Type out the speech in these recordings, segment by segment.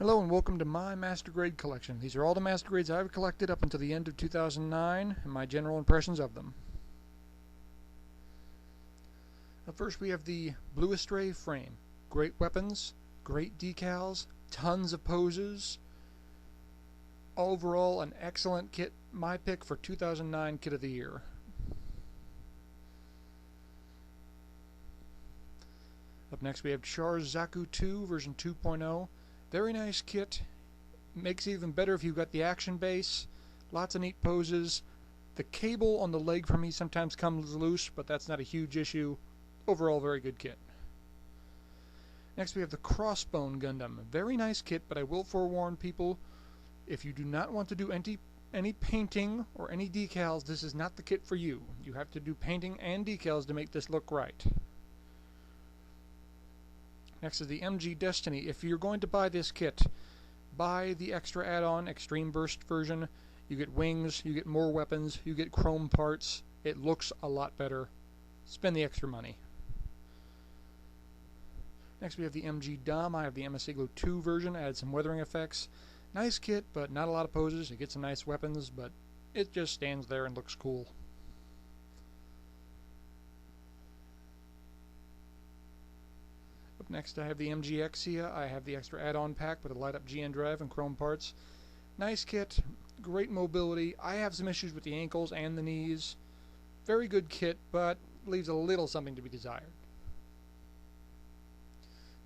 Hello and welcome to my Master Grade collection. These are all the Master Grades I've collected up until the end of 2009 and my general impressions of them. First we have the Bluest Ray Frame. Great weapons, great decals, tons of poses. Overall an excellent kit, my pick for 2009 Kit of the Year. Up next we have Char's Zaku 2 version 2.0. Very nice kit. Makes it even better if you've got the action base. Lots of neat poses. The cable on the leg for me sometimes comes loose, but that's not a huge issue. Overall, very good kit. Next we have the Crossbone Gundam. Very nice kit, but I will forewarn people, if you do not want to do any painting or any decals, this is not the kit for you. You have to do painting and decals to make this look right. Next is the MG Destiny. If you're going to buy this kit, buy the extra add-on Extreme Burst version. You get wings, you get more weapons, you get chrome parts. It looks a lot better. Spend the extra money. Next we have the MG Dom. I have the MSIGLO 2 version. Added some weathering effects. Nice kit, but not a lot of poses. You get some nice weapons, but it just stands there and looks cool. Up next I have the MG Exia. I have the extra add-on pack with a light-up GN drive and chrome parts. Nice kit, great mobility. I have some issues with the ankles and the knees. Very good kit, but leaves a little something to be desired.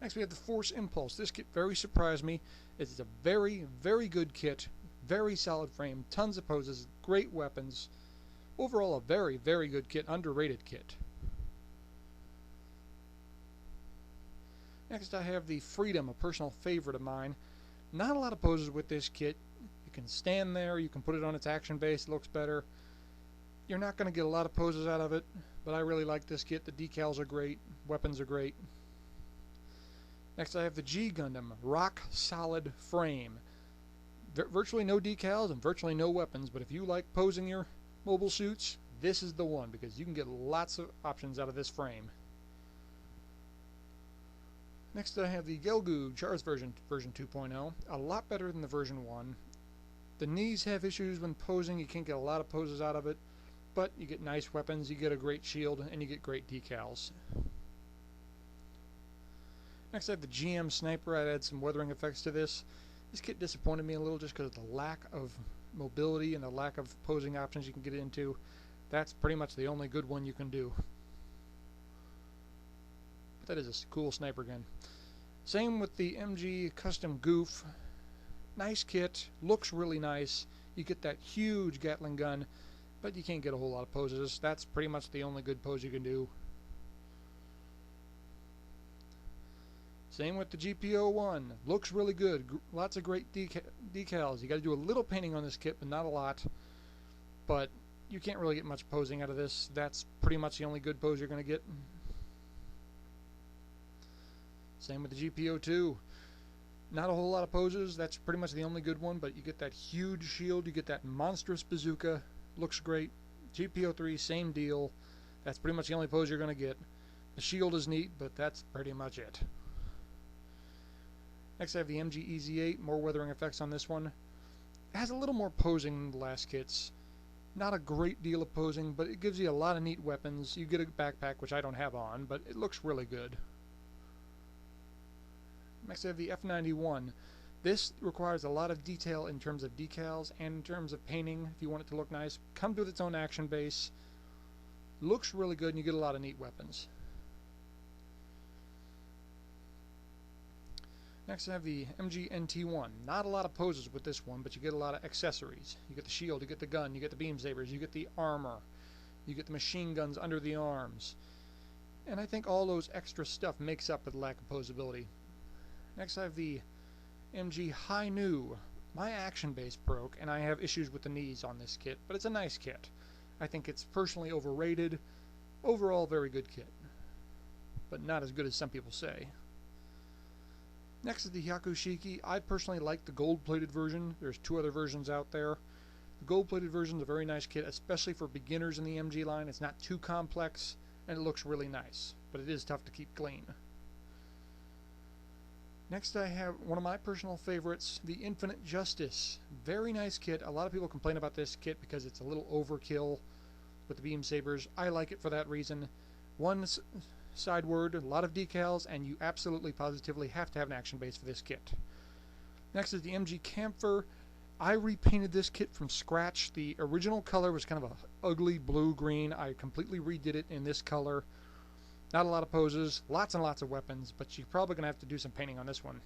Next we have the Force Impulse. This kit very surprised me. It's a very, very good kit. Very solid frame, tons of poses, great weapons. Overall a very, very good kit, underrated kit. Next I have the Freedom, a personal favorite of mine. Not a lot of poses with this kit. You can stand there, you can put it on its action base, it looks better. You're not going to get a lot of poses out of it, but I really like this kit. The decals are great, weapons are great. Next I have the G Gundam, rock solid frame. Virtually no decals and virtually no weapons, but if you like posing your mobile suits, this is the one because you can get lots of options out of this frame. Next I have the Gelgoog Chars version 2.0, a lot better than the version 1. The knees have issues when posing, you can't get a lot of poses out of it, but you get nice weapons, you get a great shield, and you get great decals. Next I have the GM Sniper. I added some weathering effects to this. This kit disappointed me a little just because of the lack of mobility and the lack of posing options you can get into. That's pretty much the only good one you can do. That is a cool sniper gun. Same with the MG Custom Goof. Nice kit, looks really nice. You get that huge Gatling gun, but you can't get a whole lot of poses. That's pretty much the only good pose you can do. Same with the GPO-1. Looks really good. Lots of great decals. You got to do a little painting on this kit, but not a lot. But you can't really get much posing out of this. That's pretty much the only good pose you're going to get. Same with the GPO-2. Not a whole lot of poses. That's pretty much the only good one, but you get that huge shield. You get that monstrous bazooka. Looks great. GPO-3, same deal. That's pretty much the only pose you're going to get. The shield is neat, but that's pretty much it. Next I have the MG EZ8. More weathering effects on this one. It has a little more posing than the last kits. Not a great deal of posing, but it gives you a lot of neat weapons. You get a backpack, which I don't have on, but it looks really good. Next I have the F91. This requires a lot of detail in terms of decals and in terms of painting if you want it to look nice. Comes with its own action base. Looks really good and you get a lot of neat weapons. Next I have the MG NT1. Not a lot of poses with this one, but you get a lot of accessories. You get the shield, you get the gun, you get the beam sabers, you get the armor, you get the machine guns under the arms. And I think all those extra stuff makes up for the lack of posability. Next I have the MG High Nu. My action base broke and I have issues with the knees on this kit, but it's a nice kit. I think it's personally overrated. Overall very good kit, but not as good as some people say. Next is the Hyakushiki. I personally like the gold-plated version. There's two other versions out there. The gold-plated version is a very nice kit, especially for beginners in the MG line. It's not too complex, and it looks really nice, but it is tough to keep clean. Next I have one of my personal favorites, the Infinite Justice. Very nice kit. A lot of people complain about this kit because it's a little overkill with the beam sabers. I like it for that reason. One side word, a lot of decals, and you absolutely positively have to have an action base for this kit. Next is the MG Camphor. I repainted this kit from scratch. The original color was kind of a ugly blue-green. I completely redid it in this color. Not a lot of poses, lots and lots of weapons, but you're probably going to have to do some painting on this one.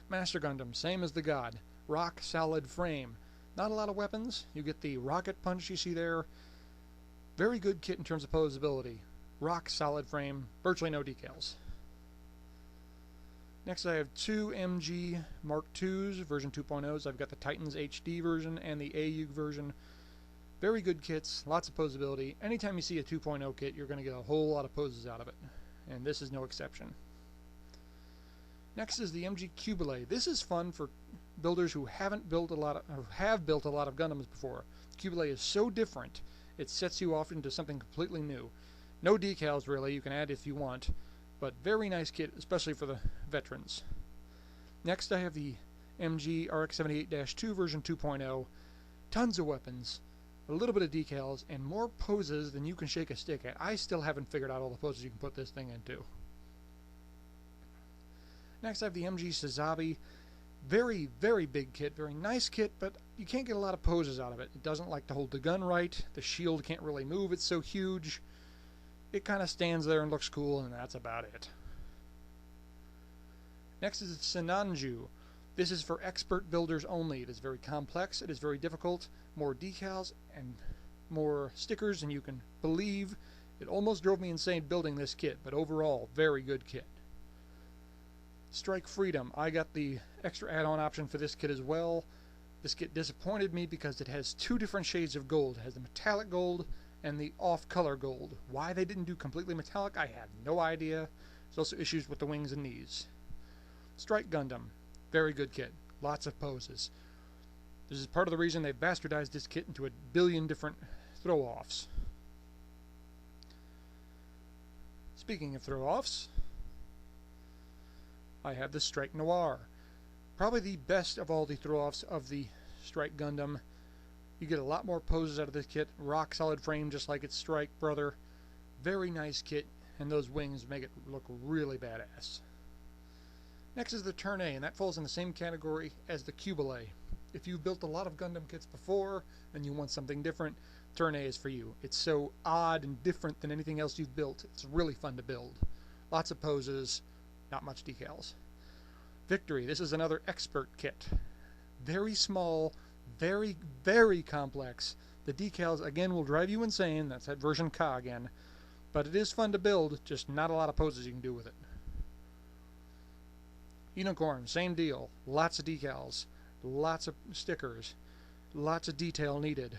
Master Gundam, same as the God. Rock solid frame. Not a lot of weapons. You get the rocket punch you see there. Very good kit in terms of posability. Rock solid frame, virtually no decals. Next I have two MG Mark IIs, version 2.0s. I've got the Titans HD version and the AUG version. Very good kits, lots of posability. Anytime you see a 2.0 kit, you're going to get a whole lot of poses out of it, and this is no exception. Next is the MG Kubilay. This is fun for builders who have built a lot of Gundams before. Kubilay is so different, it sets you off into something completely new. No decals really, you can add if you want, but very nice kit, especially for the veterans. Next I have the MG RX-78-2 version 2.0. Tons of weapons, a little bit of decals, and more poses than you can shake a stick at. I still haven't figured out all the poses you can put this thing into. Next I have the MG Sazabi. Very, very big kit, very nice kit, but you can't get a lot of poses out of it. It doesn't like to hold the gun right. The shield can't really move, it's so huge. It kind of stands there and looks cool, and that's about it. Next is the Sinanju. This is for expert builders only. It is very complex, it is very difficult, more decals and more stickers than you can believe. It almost drove me insane building this kit, but overall, very good kit. Strike Freedom. I got the extra add-on option for this kit as well. This kit disappointed me because it has two different shades of gold. It has the metallic gold and the off-color gold. Why they didn't do completely metallic, I have no idea. There's also issues with the wings and knees. Strike Gundam. Very good kit. Lots of poses. This is part of the reason they bastardized this kit into a billion different throw-offs. Speaking of throw-offs, I have the Strike Noir. Probably the best of all the throw-offs of the Strike Gundam. You get a lot more poses out of this kit. Rock solid frame just like its Strike brother. Very nice kit, and those wings make it look really badass. Next is the Turn A, and that falls in the same category as the Kubilay. If you've built a lot of Gundam kits before and you want something different, Turn A is for you. It's so odd and different than anything else you've built. It's really fun to build. Lots of poses, not much decals. Victory. This is another expert kit. Very small, very, very complex. The decals, again, will drive you insane. That's that version Ka again. But it is fun to build, just not a lot of poses you can do with it. Unicorn, same deal. Lots of decals, lots of stickers, lots of detail needed.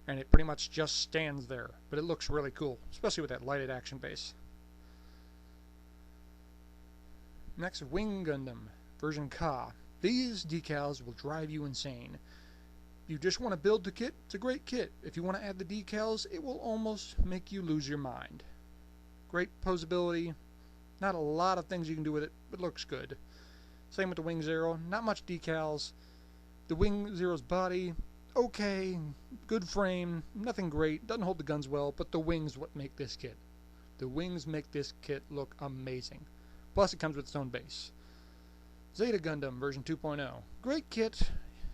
And it pretty much just stands there. But it looks really cool, especially with that lighted action base. Next, Wing Gundam, version Ka. These decals will drive you insane. If you just want to build the kit, it's a great kit. If you want to add the decals, it will almost make you lose your mind. Great posability. Not a lot of things you can do with it, but it looks good. Same with the Wing Zero. Not much decals. The Wing Zero's body, okay. Good frame. Nothing great. Doesn't hold the guns well, but the wings what make this kit. The wings make this kit look amazing. Plus it comes with its own base. Zeta Gundam version 2.0. Great kit.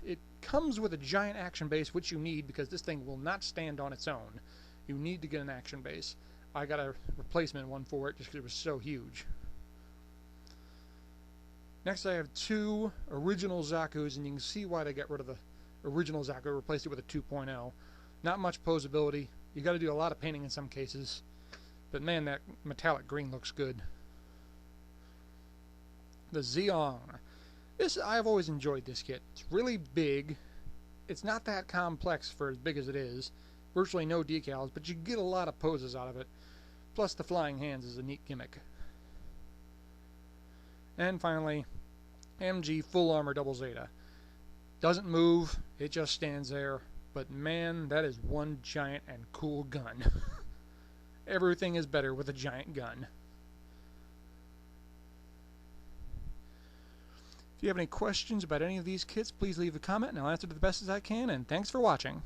It comes with a giant action base, which you need because this thing will not stand on its own. You need to get an action base. I got a replacement one for it just because it was so huge. Next I have two original Zakus, and you can see why they got rid of the original Zaku, replaced it with a 2.0. Not much posability. You got to do a lot of painting in some cases. But man, that metallic green looks good. The Zeong. I've always enjoyed this kit. It's really big. It's not that complex for as big as it is. Virtually no decals, but you get a lot of poses out of it. Plus the flying hands is a neat gimmick. And finally, MG Full Armor Double Zeta. Doesn't move, it just stands there. But man, that is one giant and cool gun. Everything is better with a giant gun. If you have any questions about any of these kits, please leave a comment and I'll answer to the best as I can, and thanks for watching.